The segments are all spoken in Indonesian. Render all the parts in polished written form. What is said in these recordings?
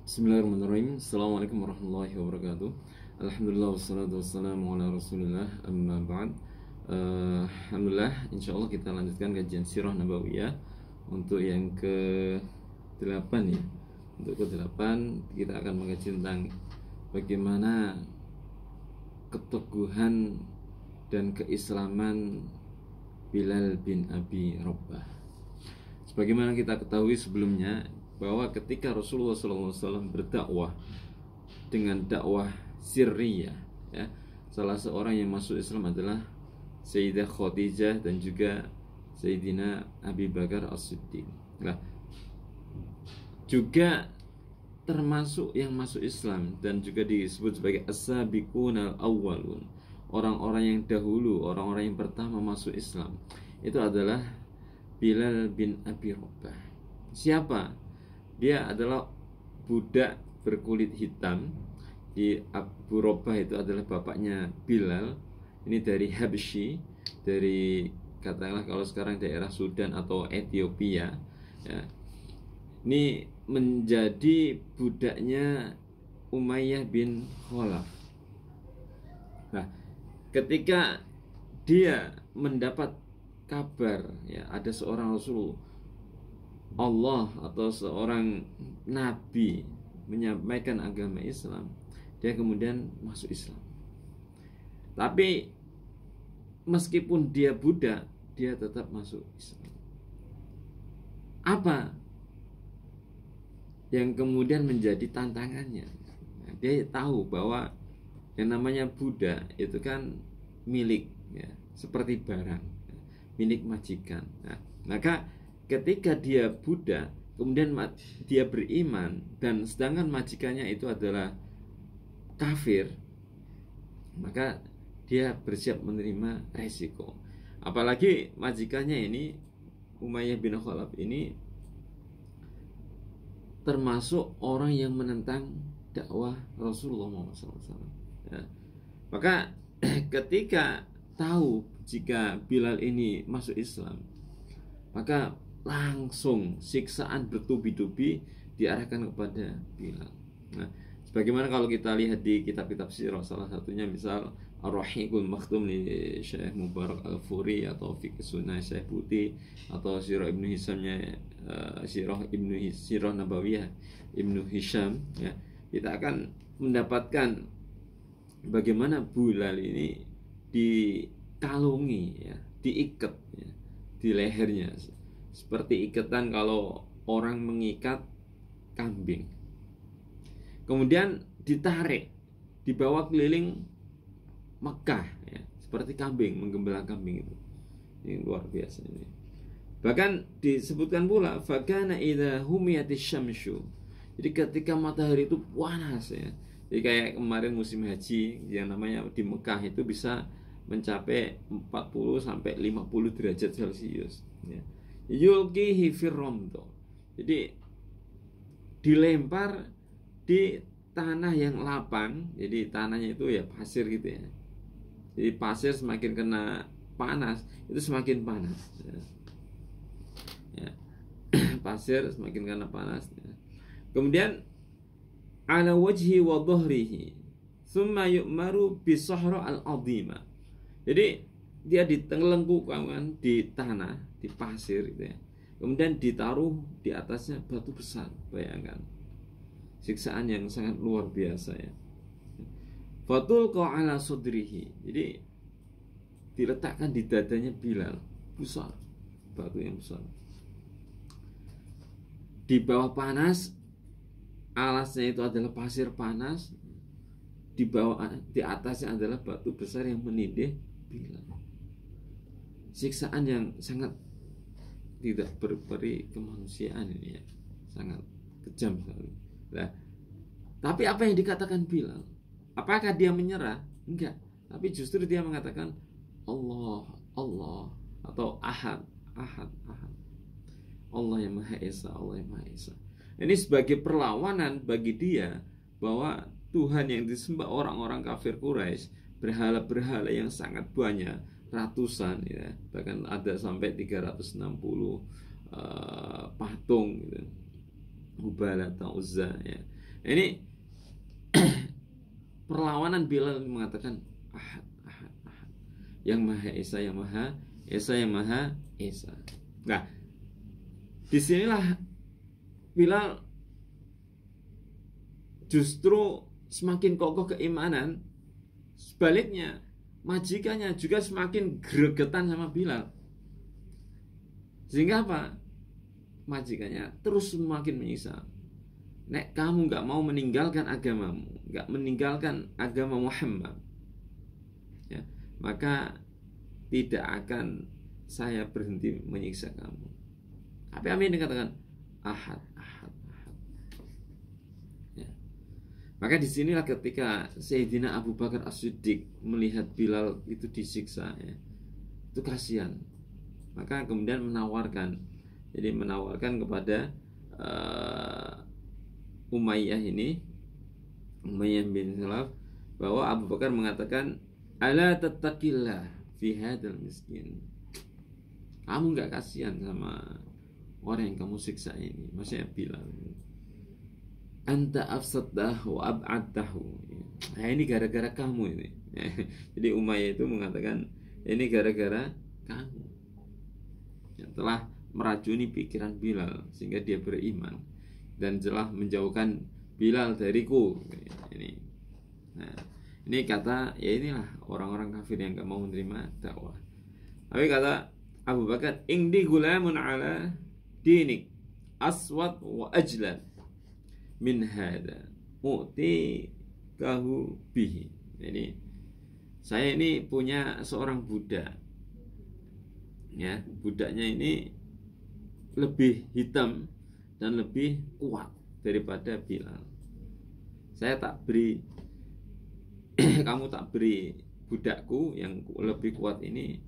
Bismillahirrahmanirrahim. Assalamualaikum warahmatullahi wabarakatuh. Alhamdulillah wassalatu wassalamu ala rasulillah amma ba'd. Alhamdulillah, insyaallah kita lanjutkan kajian sirah nabawiyah untuk yang ke-8 ya. Untuk ke-8 kita akan mengkaji tentang bagaimana keteguhan dan keislaman Bilal bin Abi Rabah. Sebagaimana kita ketahui sebelumnya bahwa ketika Rasulullah SAW berdakwah dengan dakwah sirriyah, ya, salah seorang yang masuk Islam adalah Sayyidah Khadijah dan juga Sayyidina Abi Bakar As-Siddiq. Nah, juga termasuk yang masuk Islam dan juga disebut sebagai as-sabiqunal awwalun, orang-orang yang dahulu, orang-orang yang pertama masuk Islam, itu adalah Bilal bin Abi Rabah. Siapa? Dia adalah budak berkulit hitam. Di Abu Rabah itu adalah bapaknya Bilal. Ini dari Habsyi, dari katakanlah kalau sekarang daerah Sudan atau Ethiopia, ya. Ini menjadi budaknya Umayyah bin Khalaf. Nah, ketika dia mendapat kabar, ya, ada seorang Rasul Allah atau seorang nabi menyampaikan agama Islam, dia kemudian masuk Islam. Tapi meskipun dia budak, dia tetap masuk Islam. Apa yang kemudian menjadi tantangannya? Nah, dia tahu bahwa yang namanya budak itu kan milik, ya, seperti barang, ya, milik majikan. Nah, maka ketika dia budak, kemudian dia beriman, dan sedangkan majikannya itu adalah kafir, maka dia bersiap menerima resiko. Apalagi majikannya ini, Umayyah bin Khalaf ini, termasuk orang yang menentang dakwah Rasulullah SAW. Ya. Maka ketika tahu jika Bilal ini masuk Islam, maka langsung siksaan bertubi-tubi diarahkan kepada Bilal. Nah, sebagaimana kalau kita lihat di kitab-kitab sirah, salah satunya misal Ar-Rahiqul Maktum di Syekh Mubarak Al-Furi, atau Fiqh Sunnah Syekh Buti, atau Sirah Ibnu Hisamnya Sirah Nabawiyah Ibnu Hisham, ya, kita akan mendapatkan bagaimana Bilal ini dikalungi, ya, diikat, ya, di lehernya seperti ikatan kalau orang mengikat kambing, kemudian ditarik, dibawa keliling Mekah, ya, seperti kambing, menggembala kambing itu. Ini luar biasa ini. Bahkan disebutkan pula fakana idza humiyatis syamsu. Jadi ketika matahari itu panas, ya. Jadi kayak kemarin musim haji yang namanya di Mekah itu bisa mencapai 40 sampai 50 derajat Celcius, ya. Yulqihi firramdo. Jadi dilempar di tanah yang lapang. Jadi tanahnya itu ya pasir gitu, ya. Jadi pasir semakin kena panas itu semakin panas, ya. Ya. Pasir semakin kena panas, ya. Kemudian ala wajhi wa dhahrihi thumma yu'maru bi sahra al-'azima. Jadi dia ditelengkukkan di tanah, di pasir gitu, ya. Kemudian ditaruh di atasnya batu besar. Bayangkan siksaan yang sangat luar biasa, ya. Fatul ala sudrihi. Jadi diletakkan di dadanya Bilal, besar, batu yang besar. Di bawah panas, alasnya itu adalah pasir panas, di bawah, di atasnya adalah batu besar yang menindih Bilal. Siksaan yang sangat tidak berperi kemanusiaan ini, ya, sangat kejam sekali. Nah, tapi apa yang dikatakan Bilal? Apakah dia menyerah? Enggak. Tapi justru dia mengatakan Allah, Allah, atau Ahad, Ahad, Ahad. Allah yang Maha Esa, Allah yang Maha Esa. Ini sebagai perlawanan bagi dia bahwa Tuhan yang disembah orang-orang kafir Quraisy, berhala-berhala yang sangat banyak, ratusan, ya, bahkan ada sampai 360 patung, gitu. Hubal atau Uzza, ya. Ini perlawanan Bilal mengatakan ahad, ahad, ahad, yang maha esa, yang maha esa, yang maha esa. Nah, disinilah Bilal justru semakin kokoh keimanan. Sebaliknya majikannya juga semakin gregetan sama Bilal. Sehingga apa? Majikannya terus semakin menyiksa. Nek kamu gak mau meninggalkan agamamu, gak meninggalkan agama Muhammad, ya, maka tidak akan saya berhenti menyiksa kamu. Tapi Amin dikatakan ahad, ahad, ahad. Ya. Maka disinilah ketika Sayyidina Abu Bakar As-Siddiq melihat Bilal itu disiksa, ya, itu kasihan. Maka kemudian menawarkan kepada Umayyah bin Khalaf, bahwa Abu Bakar mengatakan, ala tattaqillah fi hadzal miskin. Kamu gak kasihan sama orang yang kamu siksa ini, maksudnya Bilal. Anta afsadtahu wa ab'adtahu. Nah, ini gara-gara kamu ini. Jadi Umayyah itu mengatakan ini gara-gara kamu yang telah meracuni pikiran Bilal sehingga dia beriman dan telah menjauhkan Bilal dariku. Ini, nah, ini kata, ya inilah orang-orang kafir yang gak mau menerima dakwah. Tapi kata Abu Bakar, indi gulamun ala dinik aswad wa ajlan min hada u'ti kahu bihi. Jadi saya ini punya seorang budak, ya, budaknya ini lebih hitam dan lebih kuat daripada Bilal. Saya tak beri kamu tak beri budakku yang lebih kuat ini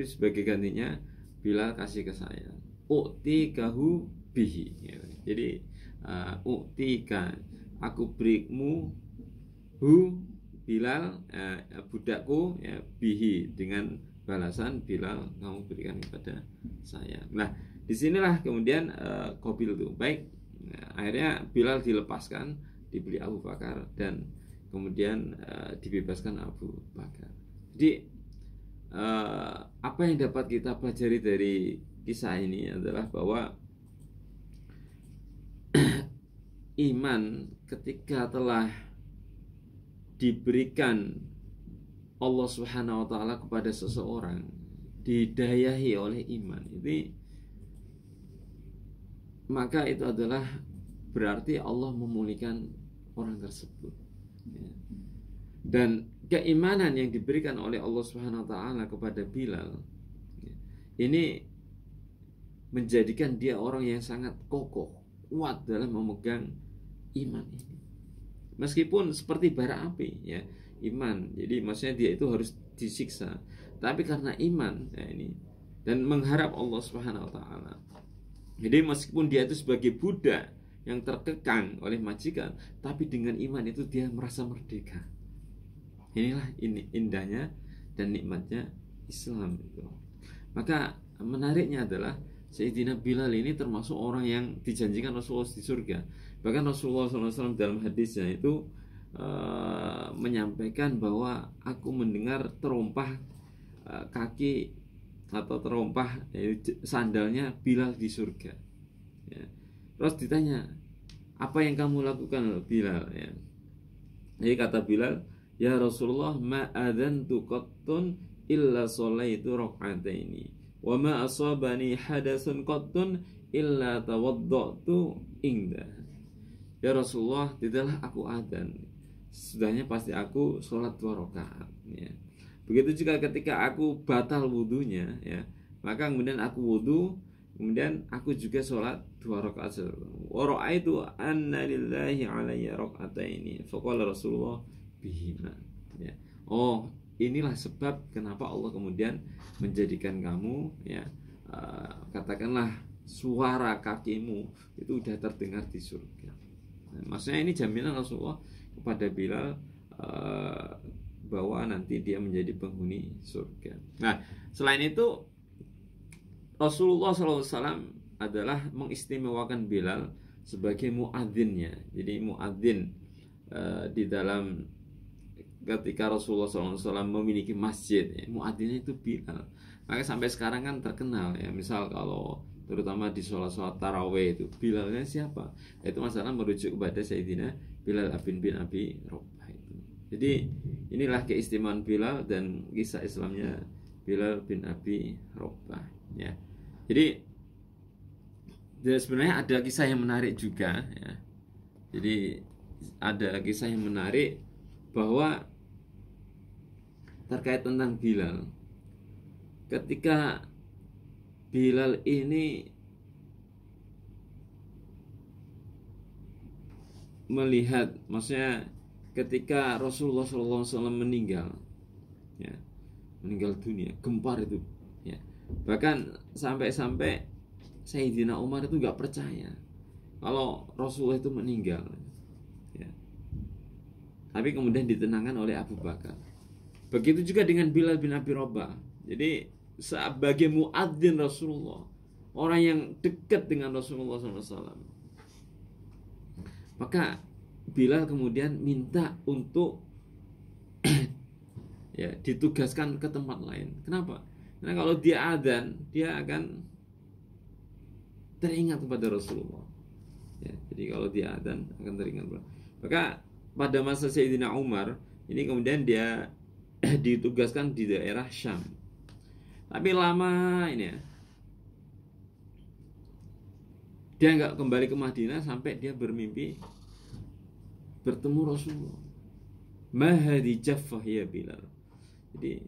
sebagai gantinya Bilal kasih ke saya. U'ti kahu bihi. Jadi u'tika, aku berimu hu Bilal, budakku, ya, bihi, dengan balasan Bilal kamu berikan kepada saya. Nah, disinilah kemudian Qabil itu baik. Nah, akhirnya Bilal dilepaskan, dibeli Abu Bakar, dan kemudian dibebaskan Abu Bakar. Jadi apa yang dapat kita pelajari dari kisah ini adalah bahwa iman ketika telah diberikan Allah Subhanahu wa taala kepada seseorang, didayahi oleh iman, ini maka itu adalah berarti Allah memulihkan orang tersebut, ya. Dan keimanan yang diberikan oleh Allah Subhanahu wa taala kepada Bilal, ya, ini menjadikan dia orang yang sangat kokoh, kuat dalam memegang iman ini. Meskipun seperti bara api, ya, iman. Jadi maksudnya dia itu harus disiksa, tapi karena iman, ya, ini, dan mengharap Allah Subhanahu wa taala. Jadi meskipun dia itu sebagai budak yang terkekang oleh majikan, tapi dengan iman itu dia merasa merdeka. Inilah ini indahnya dan nikmatnya Islam itu. Maka menariknya adalah Sayyidina Bilal ini termasuk orang yang dijanjikan Rasulullah di surga. Bahkan Rasulullah SAW dalam hadisnya itu menyampaikan bahwa aku mendengar terompah kaki atau terompah sandalnya Bilal di surga, ya. Terus ditanya, apa yang kamu lakukan Bilal, ya. Jadi kata Bilal, ya Rasulullah, ma adantu qattun illa sholaitu rak'ataini wa ma asabani hadasun qattun illa tawaddatu indah. Ya Rasulullah, tidaklah aku adzan, sesudahnya pasti aku sholat 2 rakaat, ya. Begitu juga ketika aku batal wudunya, ya, maka kemudian aku wudu, kemudian aku juga sholat 2 rakaat. Wa ra'aitu anna lillahi alayya rak'ataini faqala Rasulullah bihima, ya. Oh, inilah sebab kenapa Allah kemudian menjadikan kamu, ya, katakanlah suara kakimu itu udah terdengar di surga. Nah, maksudnya ini jaminan Rasulullah kepada Bilal bahwa nanti dia menjadi penghuni surga. Nah, selain itu Rasulullah SAW adalah mengistimewakan Bilal sebagai muadzinnya. Jadi muadzin di dalam ketika Rasulullah SAW memiliki masjid, ya, muadzinnya itu Bilal. Maka sampai sekarang kan terkenal ya, misal kalau terutama di sholat taraweh itu Bilalnya siapa? Itu masalah merujuk kepada Sayyidina Bilal bin Abi Rabah itu. Jadi inilah keistimewaan Bilal dan kisah Islamnya Bilal bin Abi Rabah ya. Jadi sebenarnya ada kisah yang menarik juga ya. Jadi ada kisah yang menarik bahwa terkait tentang Bilal. Ketika Bilal ini melihat, maksudnya ketika Rasulullah SAW meninggal, ya, meninggal dunia, gempar itu, ya. Bahkan sampai-sampai Sayyidina Umar itu nggak percaya kalau Rasulullah itu meninggal, ya. Tapi kemudian ditenangkan oleh Abu Bakar. Begitu juga dengan Bilal bin Abi Rabah. Jadi sebagai muadzin Rasulullah, orang yang dekat dengan Rasulullah SAW, maka Bilal kemudian minta untuk ya ditugaskan ke tempat lain. Kenapa? Karena kalau dia adzan, dia akan teringat kepada Rasulullah. Ya, jadi kalau dia adzan akan teringat. Maka pada masa Sayyidina Umar ini kemudian dia ditugaskan di daerah Syam. Tapi lama ini ya, dia nggak kembali ke Madinah sampai dia bermimpi bertemu Rasulullah. Mahadi jaffah ya Bilal. Jadi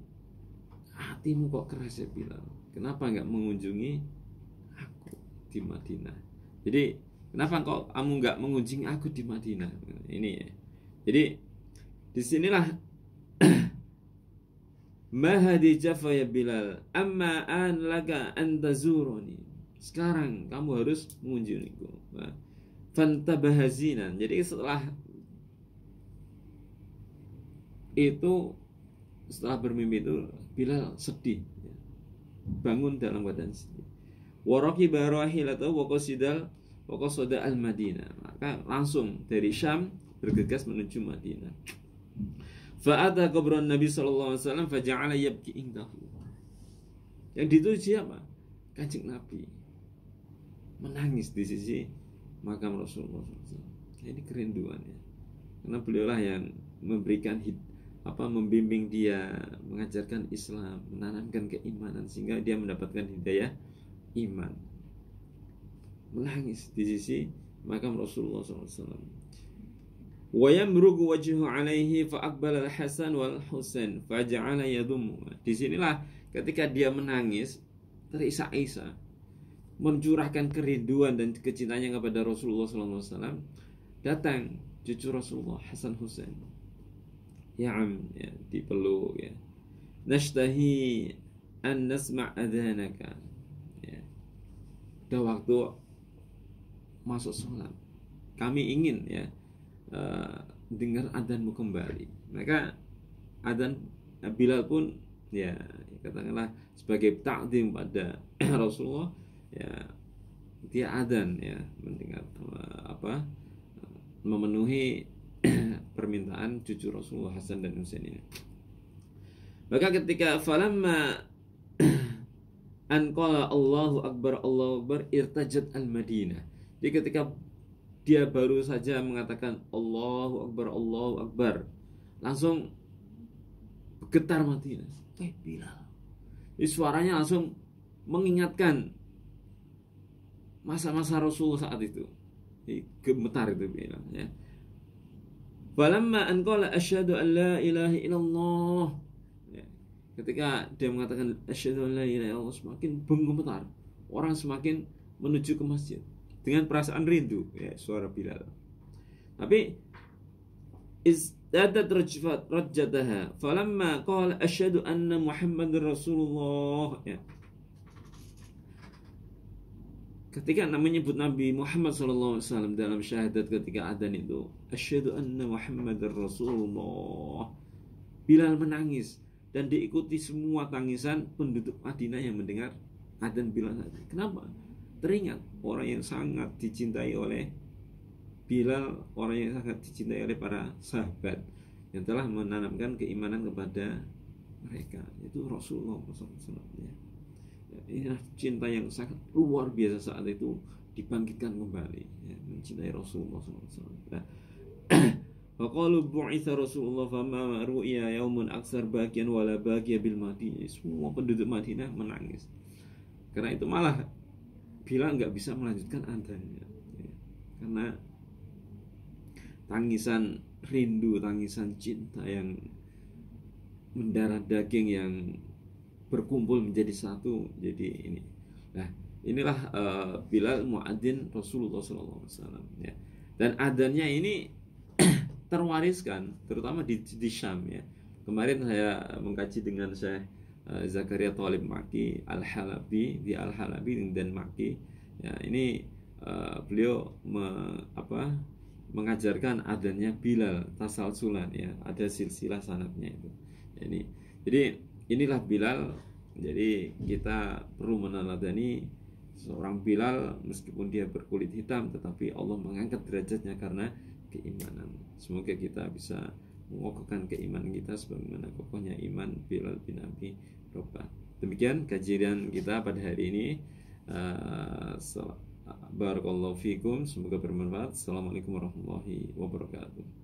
hatimu kok keras ya Bilal, kenapa nggak mengunjungi aku di Madinah? Jadi kenapa kok kamu nggak mengunjungi aku di Madinah? Ini ya. Jadi disinilah Mahadi jafa ya Bilal, amma an laka an tazuruni. Sekarang kamu harus mengunjungiku. Fantabaha zinan. Jadi setelah itu, setelah bermimpi itu Bilal sedih, bangun dalam keadaan sedih. Waraki barahilatahu wa qasida al-Madinah. Maka langsung dari Syam bergegas menuju Madinah. Fa'ata qabran Nabi sallallahu alaihi wasallam faja'ala yabki indahu. Yang dituju siapa? Kanjeng Nabi menangis di sisi makam Rasulullah SAW. Ini kerinduan ya. Karena beliaulah yang memberikan membimbing dia, mengajarkan Islam, menanamkan keimanan sehingga dia mendapatkan hidayah iman. Menangis di sisi makam Rasulullah SAW. Wa yamrugu wajhu alaihi fa aqbala al-Hasan wal Husain faja'ala yadhummu. Disinilah ketika dia menangis terisak-isak, mencurahkan kerinduan dan kecintanya kepada Rasulullah SAW, datang cucu Rasulullah Hasan Husain, ya dipeluk ya. Nashtahi an nasma' adhanaka. Ya. Udah waktu masuk sholat, kami ingin ya dengar adzanmu kembali. Maka adzan Bilal pun ya katakanlah sebagai takdim pada Rasulullah, ya dia adzan ya mendengar memenuhi permintaan cucu Rasulullah Hasan dan Husain ini. Maka ketika falamma an qala Allahu akbar irtajat al-Madinah. Jadi ketika dia baru saja mengatakan Allahu akbar, langsung getar Madinah. Bilal. Jadi suaranya langsung mengingatkan masa-masa Rasulullah saat itu. Jadi gemetar itu Bilal ya. Falamma an qala asyhadu an la ilaha illallah. Ya. Ketika dia mengatakan asyhadu an la ilaha illallah, semakin bergemetar. Orang semakin menuju ke masjid dengan perasaan rindu ya suara Bilal. Tapi izdadat rajjataha falamma qala asyhadu anna Muhammadar Rasulullah ya. Ketika menyebut Nabi Muhammad SAW dalam syahadat ketika adzan itu, asyhadu anna Muhammadar Rasulullah, Bilal menangis dan diikuti semua tangisan penduduk Madinah yang mendengar adzan Bilal. Kenapa? Teringat orang yang sangat dicintai oleh Bilal orang yang sangat dicintai oleh para sahabat yang telah menanamkan keimanan kepada mereka, itu Rasulullah SAW. Ya, inilah cinta yang sangat luar biasa saat itu dibangkitkan kembali, ya, mencintai Rasulullah SAW. Nah, faqalu bu'itsa Rasulullah fama ru'ya yaumun aksar bagian wala bagiya bil Madinah. Semua penduduk Madinah menangis. Karena itu malah Bilal nggak bisa melanjutkan adzannya, ya. Karena tangisan rindu, tangisan cinta yang mendarah daging yang berkumpul menjadi satu. Jadi ini, nah inilah Bilal muadzin Rasulullah SAW, ya. Dan adzannya ini terwariskan terutama di Syam, ya. Kemarin saya mengkaji dengan Syekh Zakaria Thalib Maki Al-Halabi di Al-Halabi dan Maki, ya. Ini beliau mengajarkan adanya Bilal tasalsulan, ya, ada silsilah sanadnya itu. Jadi inilah Bilal. Jadi kita perlu meneladani seorang Bilal meskipun dia berkulit hitam, tetapi Allah mengangkat derajatnya karena keimanan. Semoga kita bisa mengokohkan keimanan kita sebagaimana kokohnya iman Bilal bin Abi Rabah. Demikian kajian kita pada hari ini. Barakallahu fikum, semoga bermanfaat. Assalamualaikum warahmatullahi wabarakatuh.